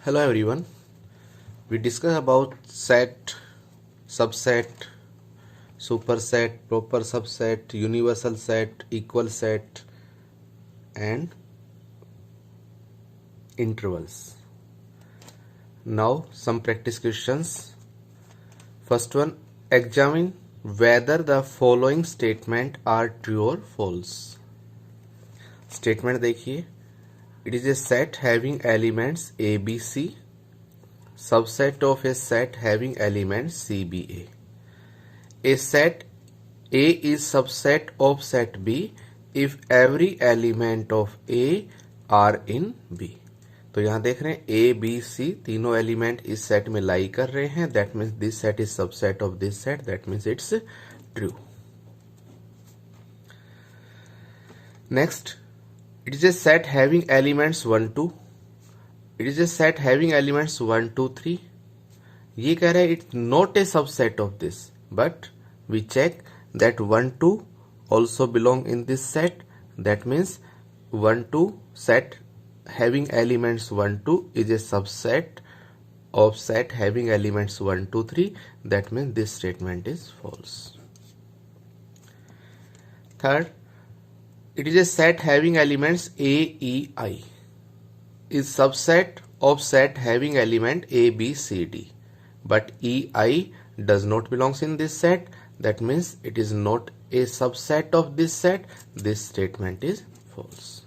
Hello everyone. We discuss about set, subset, superset, proper subset, universal set, equal set and intervals. Now some practice questions. First one, examine whether the following statement are true or false. Statement देखिए, it is a set having elements A, B, C, subset of a set having elements C, B, A. A set A is subset of set B if every element of A are in B. तो यहां देख रहे हैं A, B, C तीनों element इस set में लाई कर रहे हैं. That means this set is subset of this set. That means it's true. Next, it is a set having elements 1 2. It is a set having elements 1 2 3. ये कह रहा है it's not a subset of this, but we check that 1 2 also belong in this set. That means 1 2 set having elements 1 2 is a subset of set having elements 1 2 3. That means this statement is false. Third, it is a set having elements A, E, I. Is subset of set having element A, B, C, D. But E, I does not belongs in this set. That means it is not a subset of this set. This statement is false.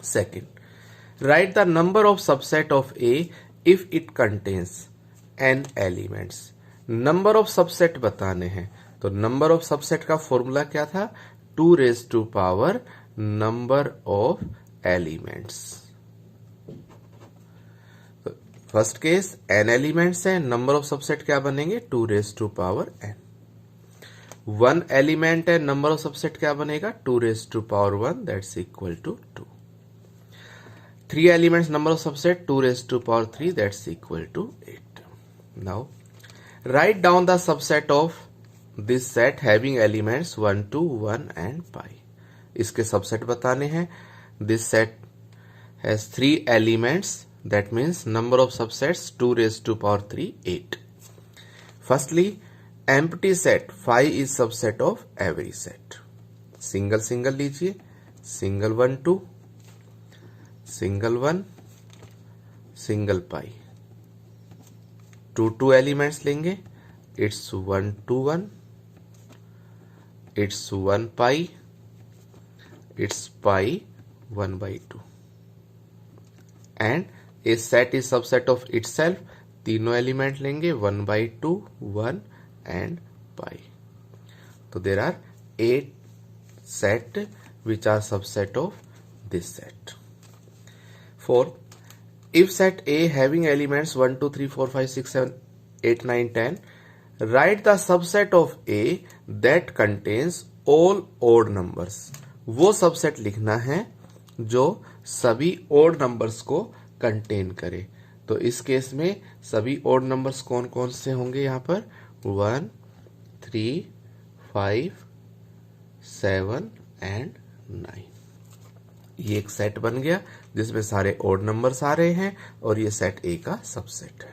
Second, write the number of subset of A if it contains n elements. Number of subset बताने हैं. तो number of subset का formula क्या था? 2 raised to power number of elements. First case n elements है, number of subset क्या बनेंगे? 2 raised to power n. 1 element है, नंबर ऑफ सबसेट क्या बनेगा? 2 raised to power 1. That's equal to 2. 3 elements, number of subset 2 raised to power 3. That's equal to 8. Now write down the subset of this set having elements 1 2 1 and pi. इसके subset बताने हैं. This set has 3 elements. That means number of subsets 2 raised to power 3 8. Firstly empty set 5 is subset of every set. Single single लीजिए. Single 1 2, single 1, single पाई. 2 2 elements लेंगे. It's 1 2 1, it's 1 pi, it's pi 1 by 2. And a set is subset of itself. तीनों element लेंगे. 1 by 2, 1 and pi. तो there are 8 set which are subset of this set. Fourth, if set A having elements 1 2 3 4 5 6 7 8 9 10, write the subset of A that contains all odd numbers. वो subset लिखना है जो सभी odd numbers को contain करे. तो इस केस में सभी odd numbers कौन कौन से होंगे? यहाँ पर 1 3 5 7 एंड 9. ये एक सेट बन गया जिसमें सारे odd numbers आ रहे हैं और ये सेट A का सबसेट है.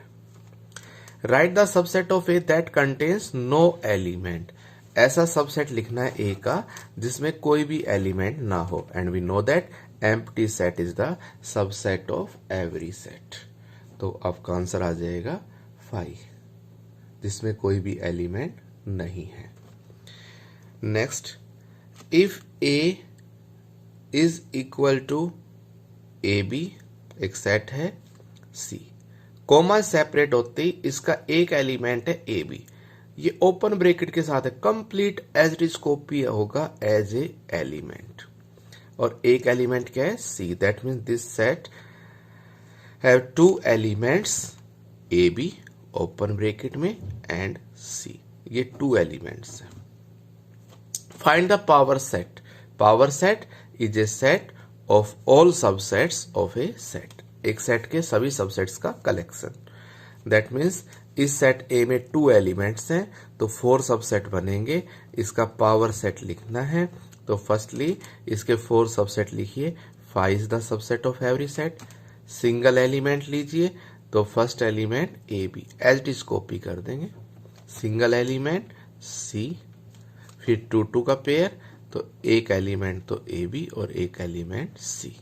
Write the subset of A that contains no element. ऐसा सबसेट लिखना है ए का जिसमें कोई भी एलिमेंट ना हो. And we know that empty set is the subset of every set. तो आपका आंसर आ जाएगा 5, जिसमें कोई भी एलिमेंट नहीं है. Next, if A is equal to a b, एक सेट है सी. कॉमा सेपरेट होते ही इसका एक एलिमेंट है ए बी. ये ओपन ब्रैकेट के साथ है. Complete as it is copy होगा एज ए एलिमेंट. और एक एलिमेंट क्या है? C. That means this set have 2 elements A B open bracket में एंड सी. ये 2 एलिमेंट्स है. Find the power set. Power set is a set of all subsets of a set. एक set के सभी subsets का collection. That means इस set ए में 2 elements हैं तो 4 सबसेट बनेंगे. इसका पावर सेट लिखना है तो फर्स्टली इसके 4 सबसेट लिखिए. 5 is the subset of every set, single element लीजिए तो first element a b as it is copy कर देंगे, सिंगल एलिमेंट सी, फिर 2 2 का पेयर, तो एक एलिमेंट तो ए बी और एक एलिमेंट सी,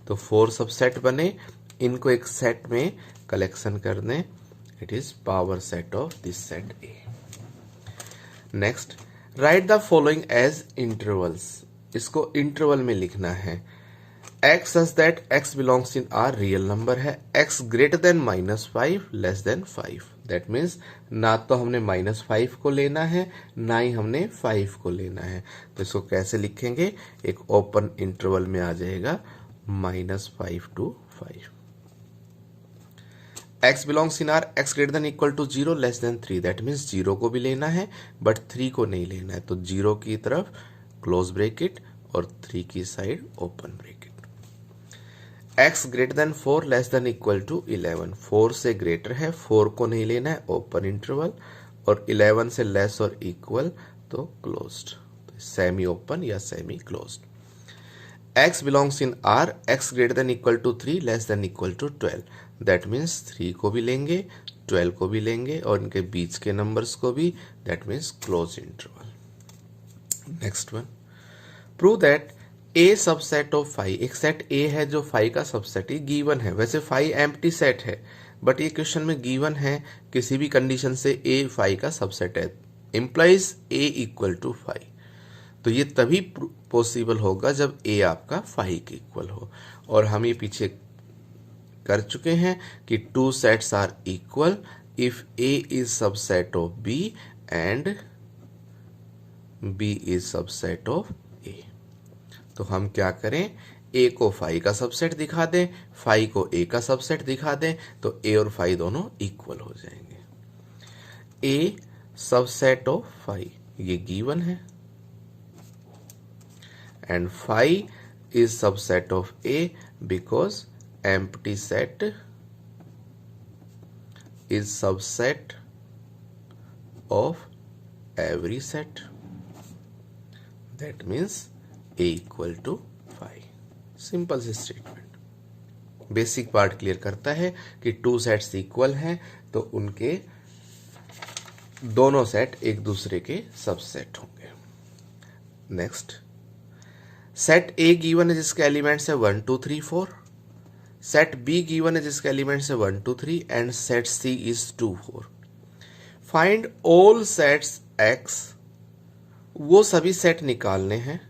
तो 4 सबसेट बने, इनको एक सेट में कलेक्शन कर दें, it is power set of this set A. Next, write the following as intervals, इसको इंटरवल में लिखना है। x such that x belongs in R real number है, x greater then -5 less than 5, that means ना तो हमने -5 को लेना है ना ही हमने 5 को लेना है, तो इसको कैसे लिखेंगे, एक ओपन इंटरवल में आ जाएगा -5 to 5। x belongs in R x greater than equal to 0 less than 3, that means 0 को भी लेना है बट 3 को नहीं लेना है, तो 0 की तरफ क्लोज ब्रैकेट और 3 की side open bracket. x greater than 4 less than equal to 11, 4 से ग्रेटर है, 4 को नहीं लेना है, ओपन इंटरवल, और 11 से लेस और इक्वल तो क्लोज्ड, तो सेमी ओपन या semi closed. x belongs in R x greater than equal to 3 less than equal to 12, that means 3 को भी लेंगे 12 को भी लेंगे और इनके बीच के नंबर्स को भी, that means close interval. Next one, prove that A subset of 5, एक सेट ए है जो 5 का सबसेट, ये गिवन है, वैसे 5 एम्प्टी सेट है बट ये क्वेश्चन में गिवन है किसी भी कंडीशन से ए 5 का सबसेट है, इंप्लाइज ए इक्वल टू 5, तो ये तभी पॉसिबल होगा जब ए आपका 5 के इक्वल हो, और हम ये पीछे कर चुके हैं कि 2 sets are equal if A is subset of B and B is subset of A. तो हम क्या करें, ए को 5 का सबसेट दिखा दें, 5 को ए का सबसेट दिखा दें, तो ए और 5 दोनों इक्वल हो जाएंगे। ए सबसेट ऑफ 5 ये गिवन है, and 5 is subset of A because empty set is subset of every set, that means a equal to 5, simple सी स्टेटमेंट। बेसिक पार्ट क्लियर करता है कि 2 सेट्स इक्वल हैं तो उनके दोनों सेट एक दूसरे के सबसेट होंगे। नेक्स्ट, सेट ए गिवन है जिसके एलिमेंट्स है 1 2 3 4, सेट बी गिवन है जिसके एलिमेंट्स है 1 2 3 and set C is 2 4। Find all sets X, वो सभी सेट निकालने हैं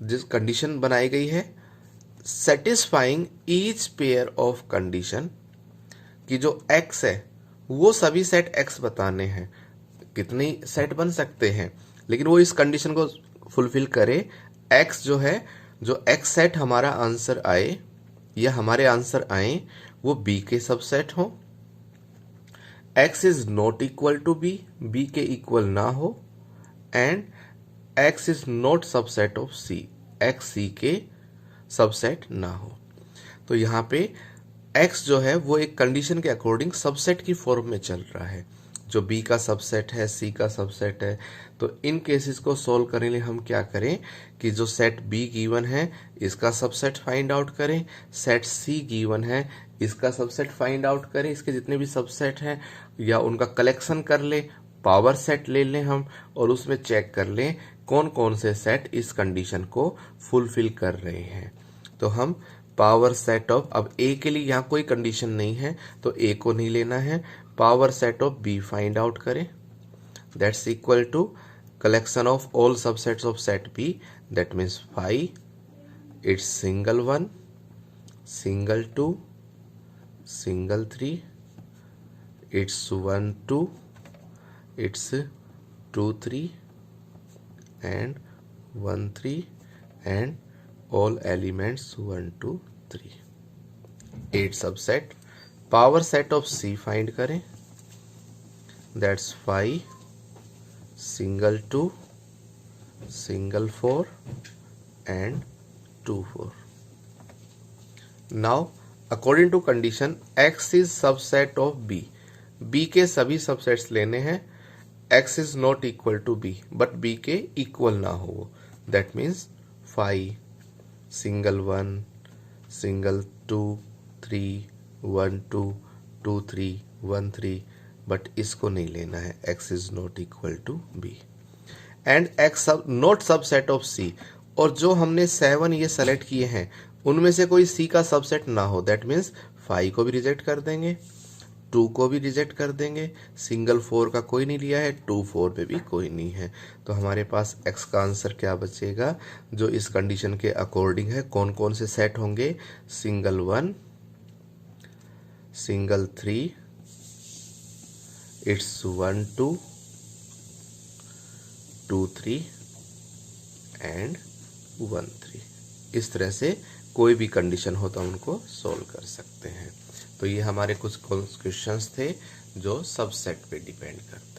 जिस कंडीशन बनाई गई है, satisfying each pair of condition, कि जो x है वो सभी सेट x बताने हैं, कितने सेट बन सकते हैं लेकिन वो इस कंडीशन को फुलफिल करे, x जो है, जो x सेट हमारा आंसर आए या हमारे आंसर आए वो b के सबसेट हो, x is not equal to b, b के इक्वल ना हो, and x is not subset of c, x c के सबसेट ना हो। तो यहाँ पे x जो है वो एक कंडीशन के अकॉर्डिंग सबसेट की फॉर्म में चल रहा है, जो b का सबसेट है, c का सबसेट है, तो इन केसेस को सॉल्व करने के लिए हम क्या करें कि जो सेट b गिवन है इसका सबसेट फाइंड आउट करें, सेट c गिवन है इसका सबसेट फाइंड आउट करें, इसके जितने भी सबसेट हैं या उनका कलेक्शन कर ले, पावर सेट ले लें हम और उसमें चेक कर लें कौन कौन से सेट इस कंडीशन को फुलफिल कर रहे हैं। तो हम पावर सेट ऑफ, अब ए के लिए यहाँ कोई कंडीशन नहीं है तो ए को नहीं लेना है, power set of B find out करें, that's equal to collection of all subsets of set B, that means 5, it's single 1, single 2, single 3, it's 1 2, it's 2 3 and 1 3 and all elements 1 2 3, 8 subset। power set of C find करें, that's 5, single 2, single 4 and 2 4। now according to condition X is subset of B, B के सभी subsets लेने हैं, x is not equal to b but b के equal ना हो, that means 5, single 1, single 2 3 1 2 2 3 1 3, but इसको नहीं लेना है, x is not equal to b and x not subset of c। और जो हमने 7 ये सेलेक्ट किए हैं उनमें से कोई c का सबसेट ना हो, दैट मीन्स 5 को भी रिजेक्ट कर देंगे, 2 को भी रिजेक्ट कर देंगे, सिंगल 4 का कोई नहीं लिया है, 2 4 पे भी कोई नहीं है। तो हमारे पास x का आंसर क्या बचेगा, जो इस कंडीशन के अकॉर्डिंग है। कौन कौन से सेट होंगे, सिंगल 1, सिंगल 3, इट्स 1 2 2 3 एंड 1 3। इस तरह से कोई भी कंडीशन हो तो हम उनको सोल्व कर सकते हैं। तो ये हमारे कुछ क्वेश्चंस थे जो सबसेट पे डिपेंड करते हैं।